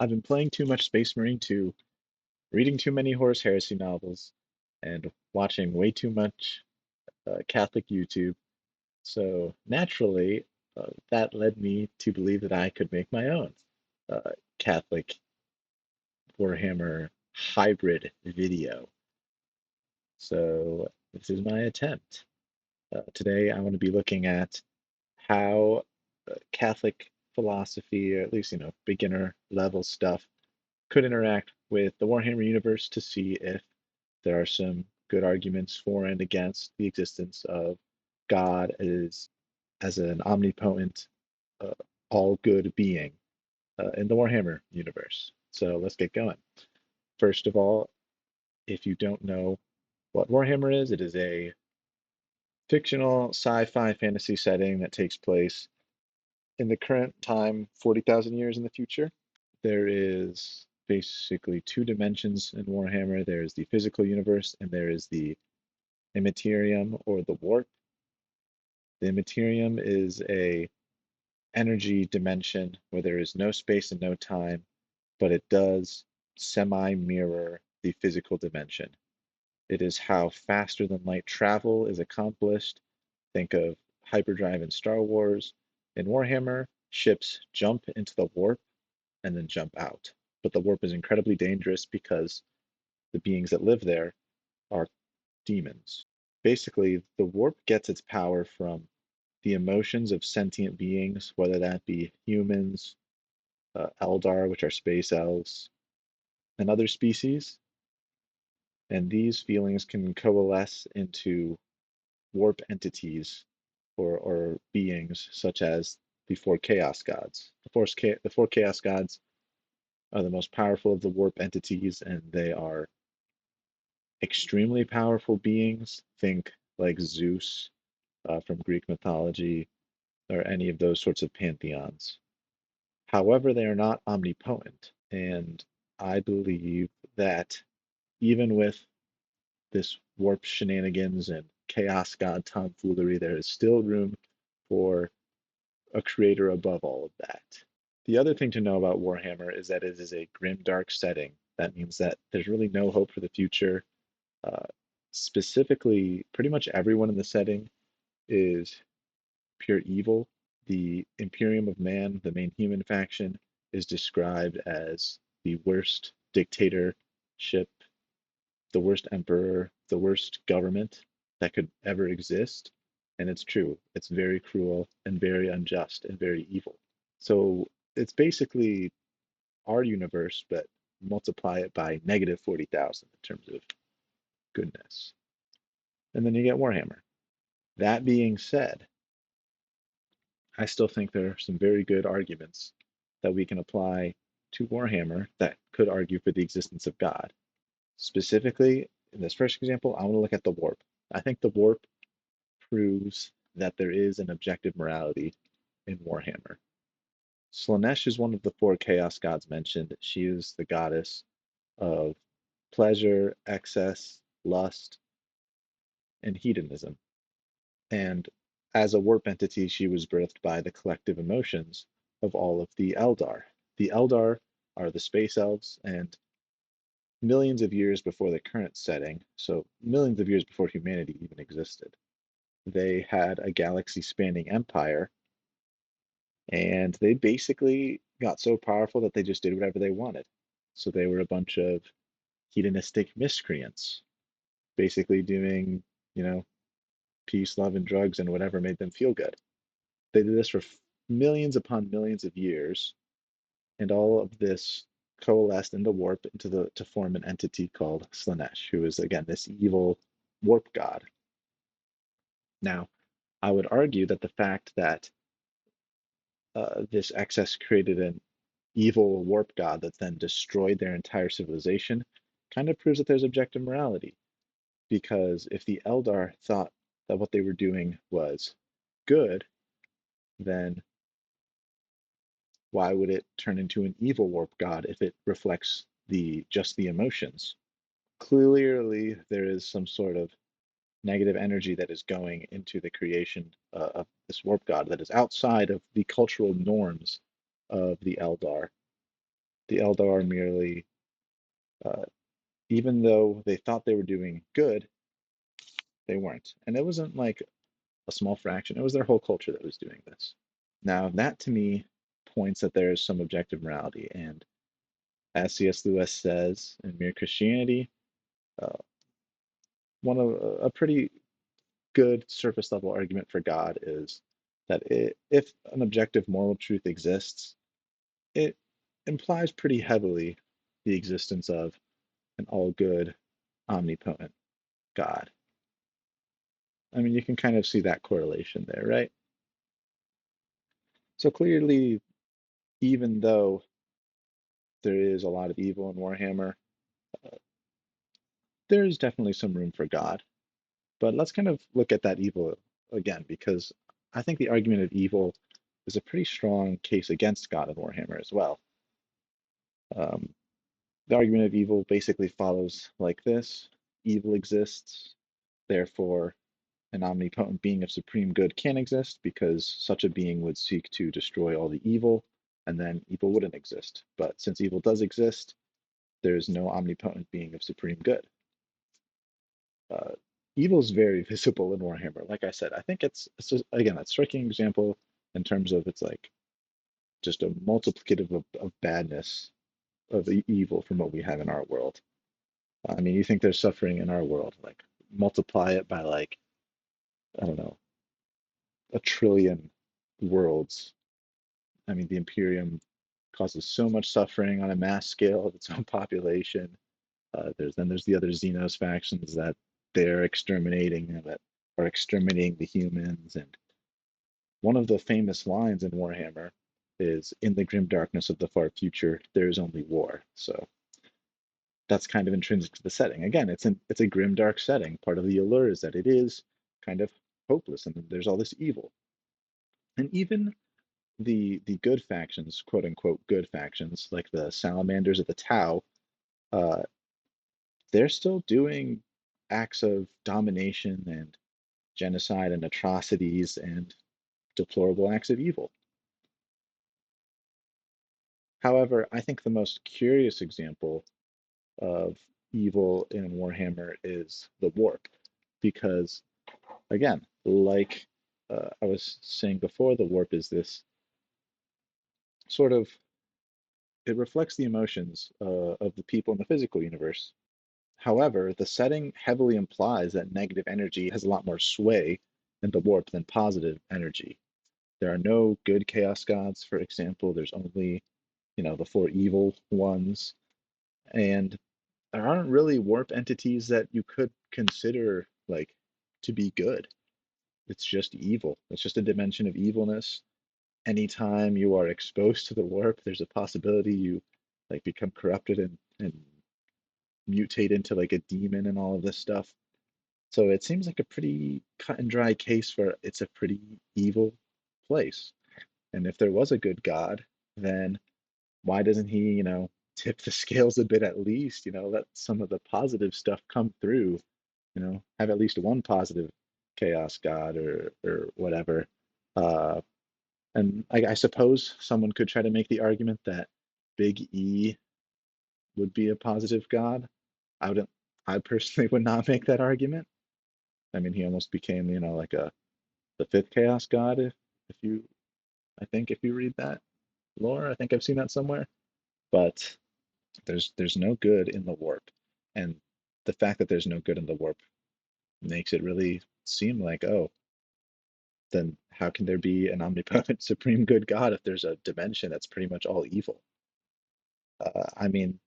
I've been playing too much Space Marine 2, reading too many Horus Heresy novels, and watching way too much Catholic YouTube. So naturally, that led me to believe that I could make my own Catholic Warhammer hybrid video. So this is my attempt. Today, I want to be looking at how Catholic philosophy, or at least, beginner level stuff, could interact with the Warhammer universe to see if there are some good arguments for and against the existence of God as an omnipotent, uh, all good being in the Warhammer universe. So let's get going. First of all, if you don't know what Warhammer is, it is a fictional sci-fi fantasy setting that takes place in the current time, 40,000 years in the future. There is basically two dimensions in Warhammer. There is the physical universe and there is the immaterium or the warp. The immaterium is a energy dimension where there is no space and no time, but it does semi-mirror the physical dimension. It is how faster than light travel is accomplished. Think of hyperdrive in Star Wars. In Warhammer, ships jump into the warp and then jump out. But the warp is incredibly dangerous because the beings that live there are demons. Basically, the warp gets its power from the emotions of sentient beings, whether that be humans, Eldar, which are space elves, and other species. And these feelings can coalesce into warp entities or beings such as the four chaos gods. The four chaos gods are the most powerful of the warp entities, and they are extremely powerful beings. Think like Zeus from Greek mythology or any of those sorts of pantheons. However, they are not omnipotent, and I believe that even with this warp shenanigans and chaos god tomfoolery, there is still room for a creator above all of that. The other thing to know about Warhammer is that it is a grim, dark setting. That means that there's really no hope for the future. Uh, Specifically, pretty much everyone in the setting is pure evil. The Imperium of Man, the main human faction, is described as the worst dictatorship, the worst emperor, the worst government that could ever exist. And it's true. It's very cruel and very unjust and very evil. So it's basically our universe, but multiply it by negative 40,000 in terms of goodness. And then you get Warhammer. That being said, I still think there are some very good arguments that we can apply to Warhammer that could argue for the existence of God. Specifically, in this first example, I want to look at the warp. I think the warp proves that there is an objective morality in Warhammer. Slaanesh is one of the four chaos gods mentioned. She is the goddess of pleasure, excess, lust, and hedonism. And as a warp entity, she was birthed by the collective emotions of all of the Eldar. The Eldar are the space elves, and millions of years before the current setting, so millions of years before humanity even existed, they had a galaxy spanning empire, and they basically got so powerful that they just did whatever they wanted. So they were a bunch of hedonistic miscreants, basically doing, you know, peace, love, and drugs and whatever made them feel good. They did this for millions upon millions of years, and all of this coalesced into warp into the to form an entity called Slaanesh, who is again this evil warp god. Now, I would argue that the fact that this excess created an evil warp god that then destroyed their entire civilization kind of proves that there's objective morality. Because if the Eldar thought that what they were doing was good, then why would it turn into an evil warp god if it reflects the just the emotions? Clearly, there is some sort of negative energy that is going into the creation of this warp god that is outside of the cultural norms of the Eldar. The Eldar merely, uh, even though they thought they were doing good, they weren't. And it wasn't like a small fraction, it was their whole culture that was doing this. Now, that to me points that there is some objective morality. And as C.S. Lewis says in Mere Christianity, uh, one of a pretty good surface level argument for God is that if an objective moral truth exists, it implies pretty heavily the existence of an all good, omnipotent God. I mean, you can kind of see that correlation there, right? So clearly, even though there is a lot of evil in Warhammer, there is definitely some room for God. But let's kind of look at that evil again, because I think the argument of evil is a pretty strong case against God in Warhammer as well. Um, the argument of evil basically follows like this: evil exists, therefore, an omnipotent being of supreme good can exist because such a being would seek to destroy all the evil, and then evil wouldn't exist. But since evil does exist, there is no omnipotent being of supreme good. uh, Evil is very visible in Warhammer. Like I said, I think it's just, again, a striking example in terms of it's like just a multiplicative of badness of evil from what we have in our world. I mean, you think there's suffering in our world, like multiply it by like, I don't know, a trillion worlds. I mean, the Imperium causes so much suffering on a mass scale of its own population. There's the other Xenos factions that they're exterminating and that are exterminating the humans. And one of the famous lines in Warhammer is, "In the grim darkness of the far future, there is only war." So that's kind of intrinsic to the setting. Again, it's a grim dark setting. Part of the allure is that it is kind of hopeless and there's all this evil. And even the good factions, quote unquote good factions, like the Salamanders of the Tau, uh, they're still doing acts of domination and genocide and atrocities and deplorable acts of evil. However, I think the most curious example of evil in Warhammer is the warp, because again, like I was saying before, the warp is this sort of, it reflects the emotions of the people in the physical universe. However, the setting heavily implies that negative energy has a lot more sway in the warp than positive energy. There are no good chaos gods, for example. There's only, the four evil ones. And there aren't really warp entities that you could consider like to be good. It's just evil. It's just a dimension of evilness. Anytime you are exposed to the warp, there's a possibility you like become corrupted and mutate into like a demon and all of this stuff. So it seems like a pretty cut and dry case for it's a pretty evil place. And if there was a good God, then why doesn't he, tip the scales a bit at least, let some of the positive stuff come through, have at least one positive chaos god or whatever. Uh, and I suppose someone could try to make the argument that Big E would be a positive god. I wouldn't, I personally would not make that argument. I mean, he almost became, like the fifth chaos god if you I think if you read that lore, I think I've seen that somewhere. But there's no good in the warp. And the fact that there's no good in the warp makes it really seem like, oh, then how can there be an omnipotent supreme good God if there's a dimension that's pretty much all evil? I mean,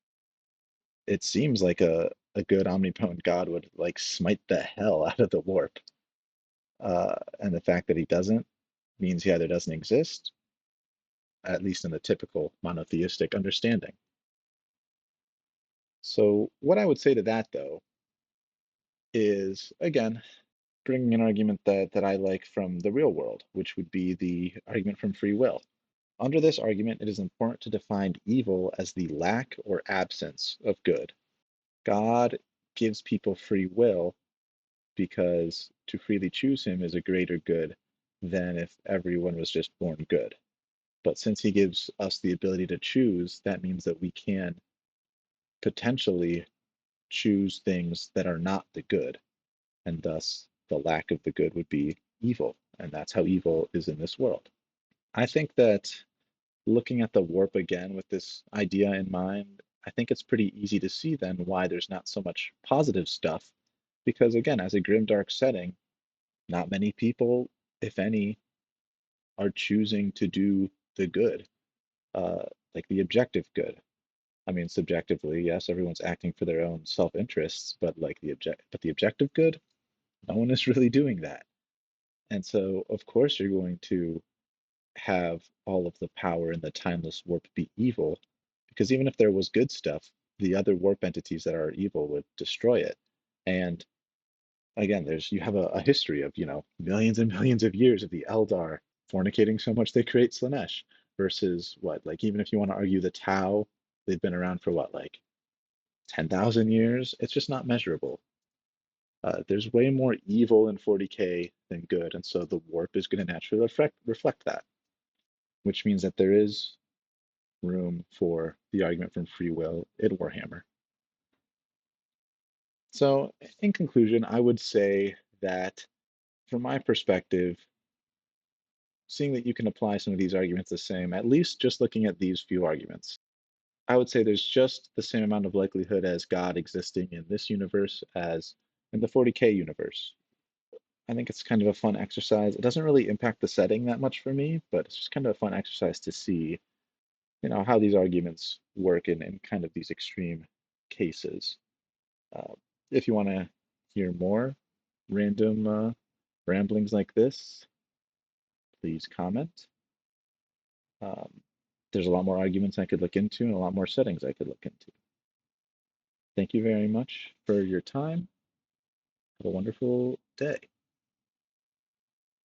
it seems like a good omnipotent God would like smite the hell out of the warp. And the fact that he doesn't means he either doesn't exist, at least in the typical monotheistic understanding. So, what I would say to that, though, is again, bringing an argument that I like from the real world, which would be the argument from free will. Under this argument, it is important to define evil as the lack or absence of good. God gives people free will because to freely choose him is a greater good than if everyone was just born good. But since he gives us the ability to choose, that means that we can potentially choose things that are not the good, and thus the lack of the good would be evil. And that's how evil is in this world. I think that looking at the warp again with this idea in mind, I think it's pretty easy to see then why there's not so much positive stuff. Because again, as a grimdark setting, not many people, if any, are choosing to do the good, uh, like the objective good. I mean, subjectively, yes, everyone's acting for their own self-interests, but like the objective good, no one is really doing that. And so, of course, you're going to have all of the power in the timeless warp be evil, because even if there was good stuff, the other warp entities that are evil would destroy it. And again, there's you have a history of, millions and millions of years of the Eldar fornicating so much they create Slanesh versus what, like even if you want to argue the Tau, they've been around for what, like 10,000 years? It's just not measurable. There's way more evil in 40K than good, and so the warp is going to naturally reflect that, which means that there is room for the argument from free will in Warhammer. So, in conclusion, I would say that from my perspective, seeing that you can apply some of these arguments the same, at least just looking at these few arguments, I would say there's just the same amount of likelihood as God existing in this universe as in the 40K universe. I think it's kind of a fun exercise. It doesn't really impact the setting that much for me, but it's just kind of a fun exercise to see, how these arguments work in kind of these extreme cases. Uh, if you want to hear more random ramblings like this, please comment. Um, there's a lot more arguments I could look into and a lot more settings I could look into. Thank you very much for your time. Have a wonderful day.